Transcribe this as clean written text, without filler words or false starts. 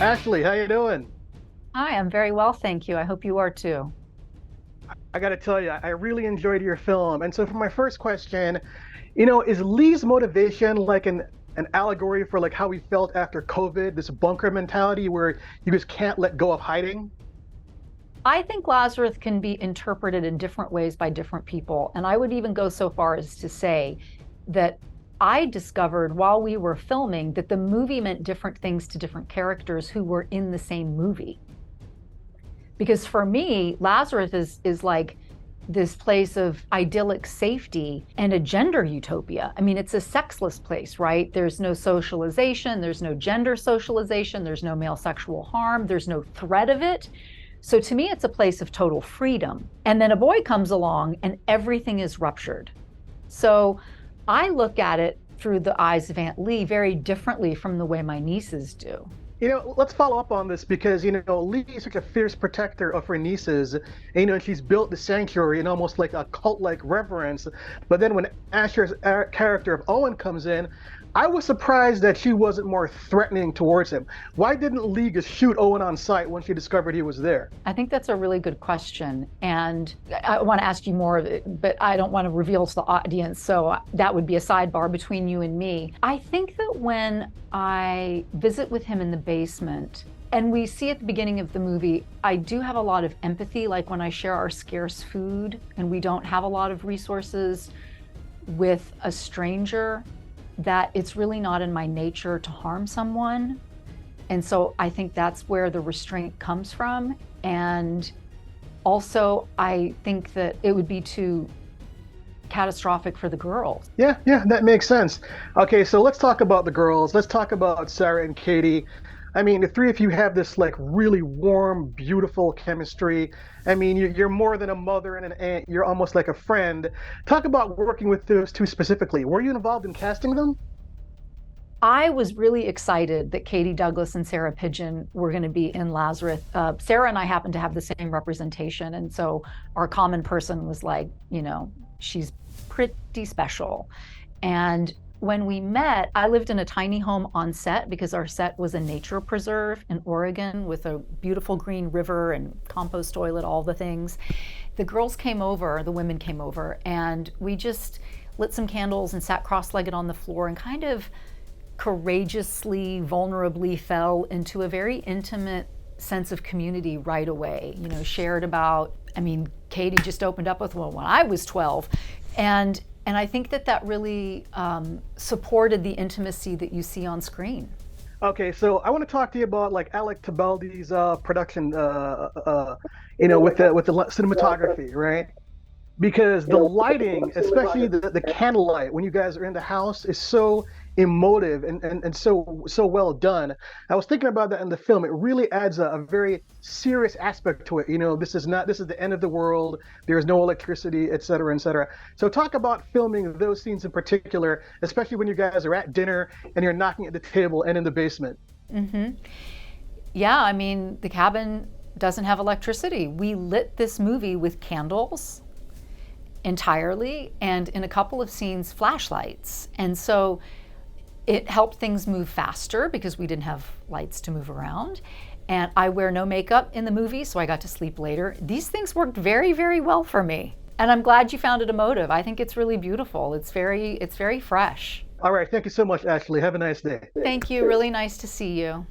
Ashley, how you doing? Hi, I'm very well, thank you. I hope you are too. I got to tell you, I really enjoyed your film. And so for my first question, is Lee's motivation like an allegory for like how he felt after COVID, this bunker mentality where you just can't let go of hiding? I think Lazarus can be interpreted in different ways by different people. And I would even go so far as to say that I discovered while we were filming that the movie meant different things to different characters who were in the same movie. Because for me, Lazarus is like this place of idyllic safety and a gender utopia. I mean, it's a sexless place, right? There's no socialization, there's no gender socialization, there's no male sexual harm, there's no threat of it. So to me, it's a place of total freedom. And then a boy comes along and everything is ruptured. So I look at it through the eyes of Aunt Lee very differently from the way my nieces do. Let's follow up on this because, Lee is such a fierce protector of her nieces. And she's built the sanctuary in almost like a cult-like reverence. But then when Asher's character of Owen comes in, I was surprised that she wasn't more threatening towards him. Why didn't Lee just shoot Owen on sight when she discovered he was there? I think that's a really good question. And I want to ask you more of it, but I don't want to reveal to the audience. So that would be a sidebar between you and me. I think that when I visit with him in the basement, and we see at the beginning of the movie, I do have a lot of empathy, like when I share our scarce food and we don't have a lot of resources with a stranger, that it's really not in my nature to harm someone. And so I think that's where the restraint comes from. And also, I think that it would be too catastrophic for the girls. Yeah, that makes sense. Okay, so let's talk about the girls. Let's talk about Sarah and Katie. I mean, the three of you have this like really warm, beautiful chemistry. I mean, you're more than a mother and an aunt. You're almost like a friend. Talk about working with those two specifically. Were you involved in casting them? I was really excited that Katie Douglas and Sarah Pigeon were going to be in Lazarus. Sarah and I happen to have the same representation. And so our common person was like, she's pretty special. And when we met, I lived in a tiny home on set because our set was a nature preserve in Oregon with a beautiful green river and compost toilet, all the things. The girls came over, the women came over, and we just lit some candles and sat cross-legged on the floor and kind of courageously, vulnerably fell into a very intimate sense of community right away. Shared about, Katie just opened up with, well, when I was 12. And I think that really supported the intimacy that you see on screen. Okay, so I want to talk to you about like Alec Tabaldi's production, with the cinematography, right? Because the lighting, especially the candlelight when you guys are in the house, is so emotive and so well done. I was thinking about that in the film. It really adds a very serious aspect to it. This is the end of the world. There's no electricity, et cetera, et cetera. So talk about filming those scenes in particular, especially when you guys are at dinner and you're knocking at the table and in the basement. Mm-hmm. Yeah, the cabin doesn't have electricity. We lit this movie with candles entirely, and in a couple of scenes, flashlights. And so it helped things move faster because we didn't have lights to move around. And I wear no makeup in the movie, so I got to sleep later. These things worked very, very well for me. And I'm glad you found it emotive. I think it's really beautiful. It's very fresh. All right, thank you so much, Ashley. Have a nice day. Thank you. Really nice to see you.